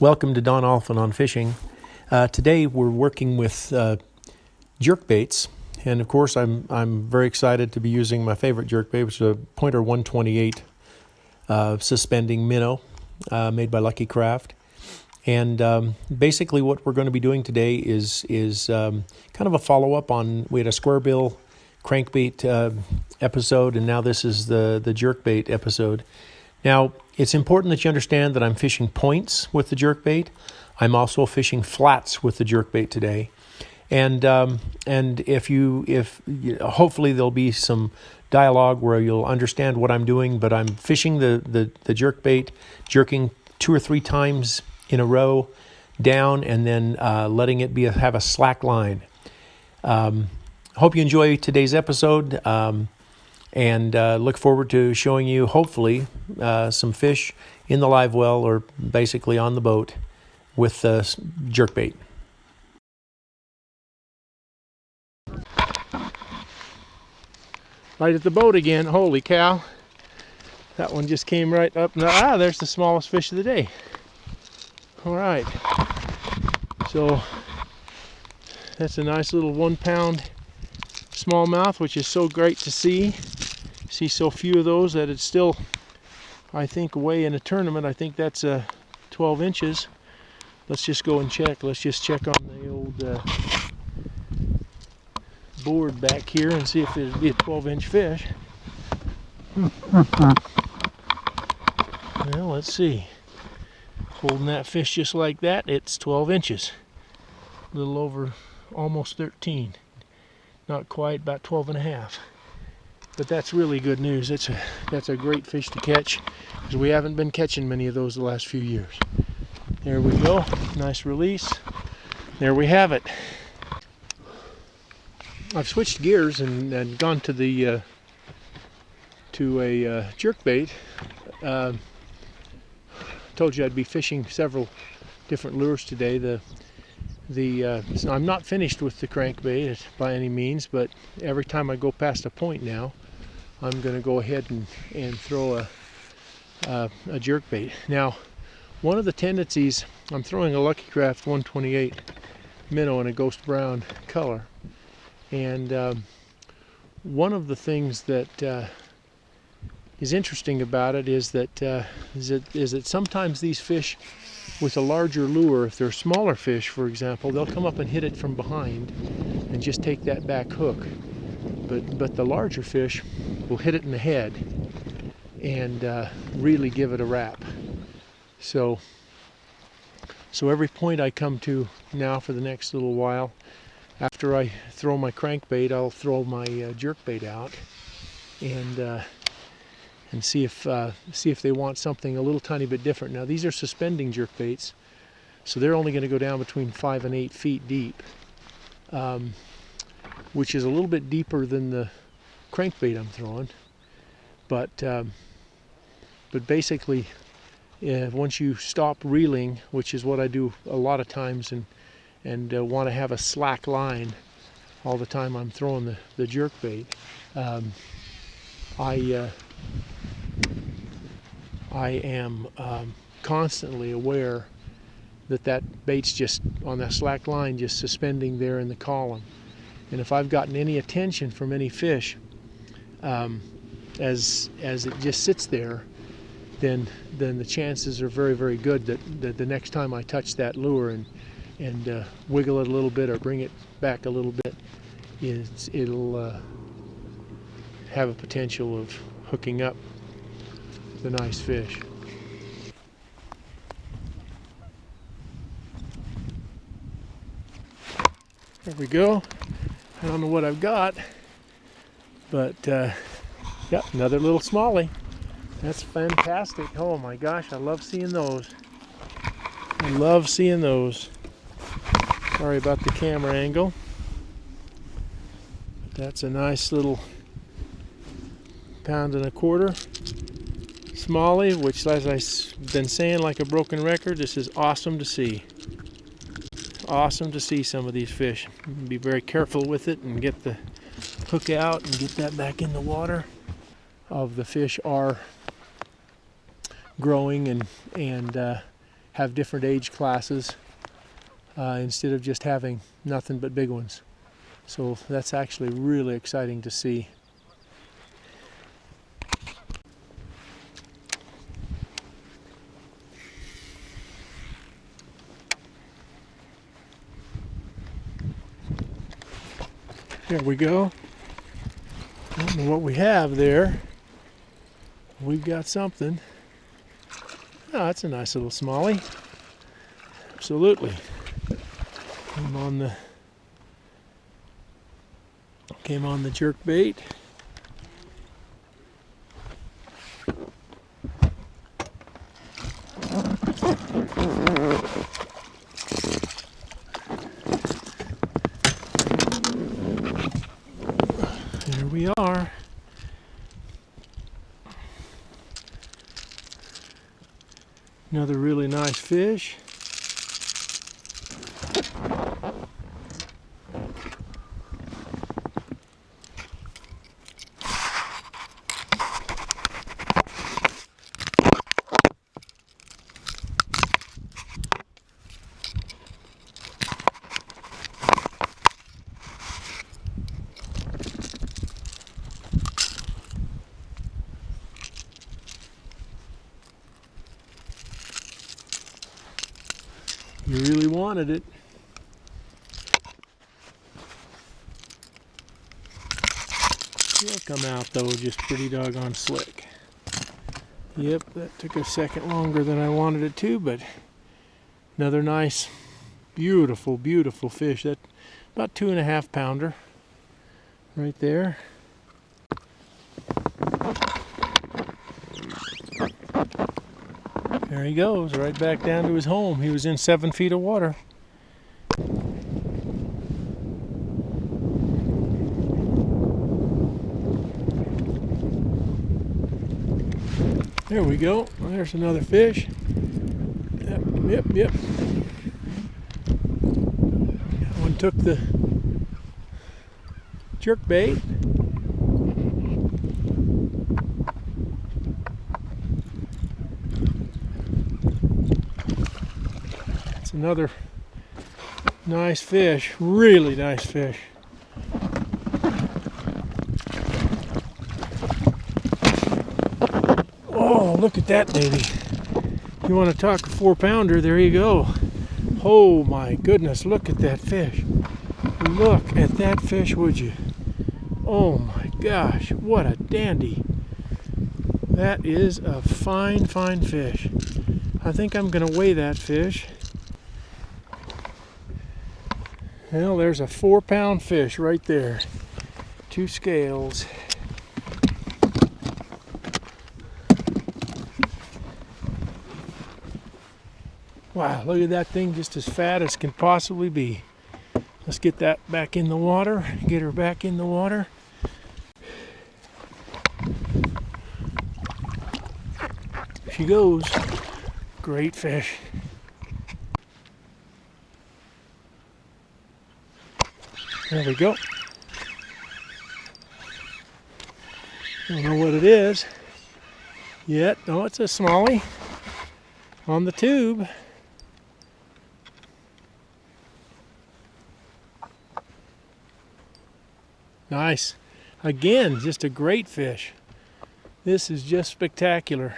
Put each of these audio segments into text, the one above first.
Welcome to Don Allphin on Fishing. Today we're working with jerkbaits, and of course I'm very excited to be using my favorite jerkbait, which is a Pointer 128 suspending minnow made by Lucky Craft. And basically what we're going to be doing today is kind of a follow-up on, we had a square bill crankbait episode, and now this is the jerkbait episode. Now, it's important that you understand that I'm fishing points with the jerkbait. I'm also fishing flats with the jerkbait today. And if hopefully there'll be some dialogue where you'll understand what I'm doing, but I'm fishing the jerkbait, jerking 2 or 3 times in a row down, and then letting it have a slack line. Hope you enjoy today's episode. And look forward to showing you, hopefully, some fish in the live well or basically on the boat with jerkbait. Right at the boat again. Holy cow. That one just came right up. There's the smallest fish of the day. All right. So that's a nice little 1 pound smallmouth, which is so great to see. See so few of those that it's still, I think, away in a tournament. I think that's 12 inches. Let's just go and check. Let's just check on the old board back here and see if it'd be a 12-inch fish. Well, let's see. Holding that fish just like that, it's 12 inches. A little over, almost 13. Not quite, about 12 and a half. But that's really good news. That's a great fish to catch, because we haven't been catching many of those the last few years. There we go. Nice release. There we have it. I've switched gears and gone to a jerkbait. Told you I'd be fishing several different lures today. So I'm not finished with the crankbait by any means, but every time I go past a point now, I'm going to go ahead and throw a jerkbait. Now, one of the tendencies, I'm throwing a Lucky Craft 128 minnow in a ghost brown color, and one of the things that is interesting about it is that sometimes these fish with a larger lure, if they're smaller fish, for example, they'll come up and hit it from behind and just take that back hook. But the larger fish will hit it in the head and really give it a wrap. So every point I come to now for the next little while, after I throw my crankbait, I'll throw my jerkbait out and see if they want something a little tiny bit different. Now, these are suspending jerkbaits, so they're only going to go down between 5 and 8 feet deep, which is a little bit deeper than the crankbait I'm throwing. But basically, once you stop reeling, which is what I do a lot of times, and want to have a slack line all the time I'm throwing the jerkbait, I am constantly aware that bait's just on that slack line, just suspending there in the column. And if I've gotten any attention from any fish, as it just sits there, then the chances are very, very good that the next time I touch that lure and wiggle it a little bit or bring it back a little bit, it'll have a potential of hooking up the nice fish. There we go. I don't know what I've got, but yep, another little smallie. That's fantastic. Oh my gosh, I love seeing those. I love seeing those. Sorry about the camera angle. That's a nice little 1.25 pound smallie, which, as I've been saying like a broken record, this is awesome to see. Awesome to see some of these fish. Be very careful with it and get the hook out and get that back in the water. The fish are growing and have different age classes instead of just having nothing but big ones. So that's actually really exciting to see. There we go. I don't know what we have there. We've got something. Oh, that's a nice little smallie. Absolutely. Came on the jerk bait. There we are. Another really nice fish. You really wanted it. He'll come out though just pretty doggone slick. Yep, that took a second longer than I wanted it to, but another nice, beautiful, beautiful fish. That about 2.5 pounder right there. There he goes, right back down to his home. He was in 7 feet of water. There we go. There's another fish. Yep. That one took the jerk bait. It's another nice fish, really nice fish. Oh, look at that baby. You want to talk a 4-pounder, there you go. Oh my goodness, look at that fish. Look at that fish, would you? Oh my gosh, what a dandy. That is a fine, fine fish. I think I'm going to weigh that fish. Well, there's a 4-pound fish right there. 2 scales. Wow, look at that thing, just as fat as can possibly be. Let's get that back in the water. Get her back in the water. There she goes. Great fish. There we go. Don't know what it is yet. No, it's a smallie on the tube. Nice. Again, just a great fish. This is just spectacular.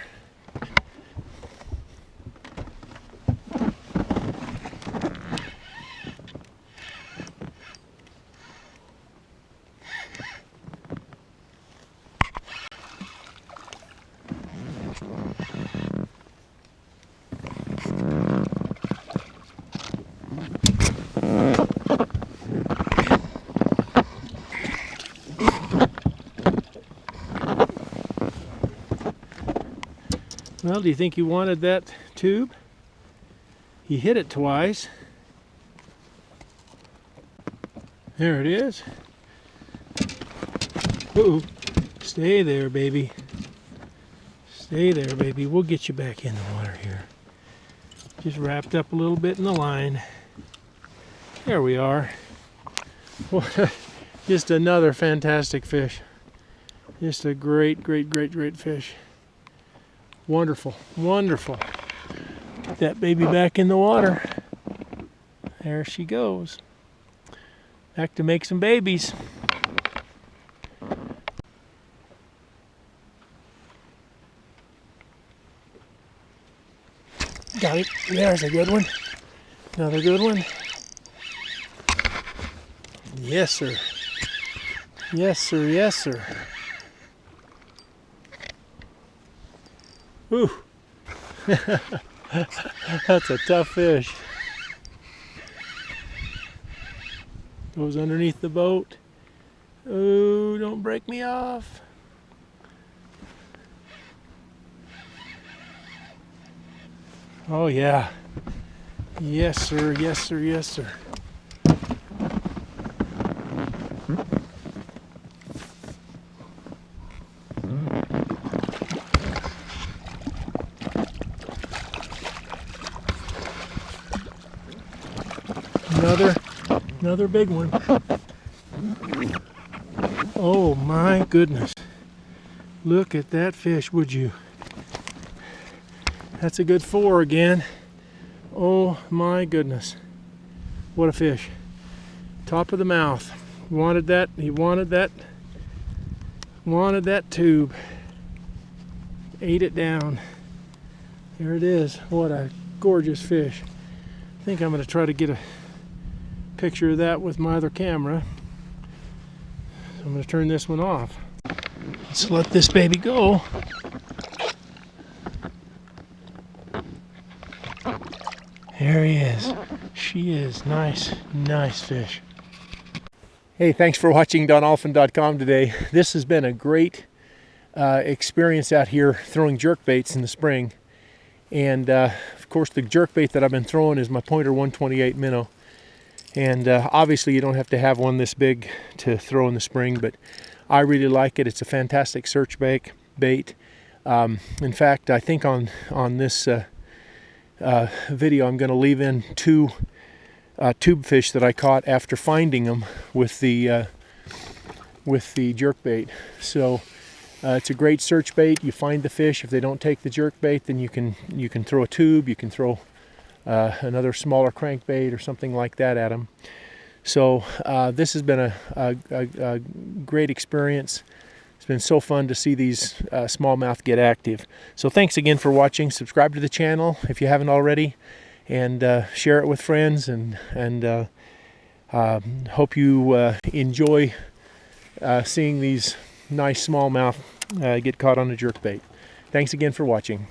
Well, do you think he wanted that tube? He hit it twice. There it is. Uh-oh. Stay there, baby. Stay there, baby. We'll get you back in the water here. Just wrapped up a little bit in the line. There we are. Just another fantastic fish. Just a great, great, great, great fish. Wonderful, wonderful. Get that baby back in the water. There she goes. Back to make some babies. Got it. There's a good one. Another good one. Yes, sir. Yes, sir. Yes, sir. Ooh. That's a tough fish. Goes underneath the boat. Oh, don't break me off. Oh yeah. Yes, sir. Yes, sir. Yes, sir. Another big one. Oh my goodness. Look at that fish, would you? That's a good 4 again. Oh my goodness. What a fish. Top of the mouth. He wanted that tube. Ate it down. There it is. What a gorgeous fish. I think I'm going to try to get a picture of that with my other camera. So I'm going to turn this one off. Let's let this baby go. There he is. She is. Nice, nice fish. Hey, thanks for watching Allphin.com today. This has been a great experience out here throwing jerkbaits in the spring. And of course the jerkbait that I've been throwing is my pointer 128 minnow. And obviously you don't have to have one this big to throw in the spring, but I really like it. It's a fantastic search bait. In fact, I think on this video I'm going to leave in 2 tube fish that I caught after finding them with the jerkbait. So it's a great search bait. You find the fish. If they don't take the jerkbait, then you can throw a tube. You can throw another smaller crankbait or something like that at them. So this has been a great experience. It's been so fun to see these smallmouth get active. So thanks again for watching. Subscribe to the channel if you haven't already, and share it with friends, and hope you enjoy seeing these nice smallmouth get caught on a jerkbait. Thanks again for watching.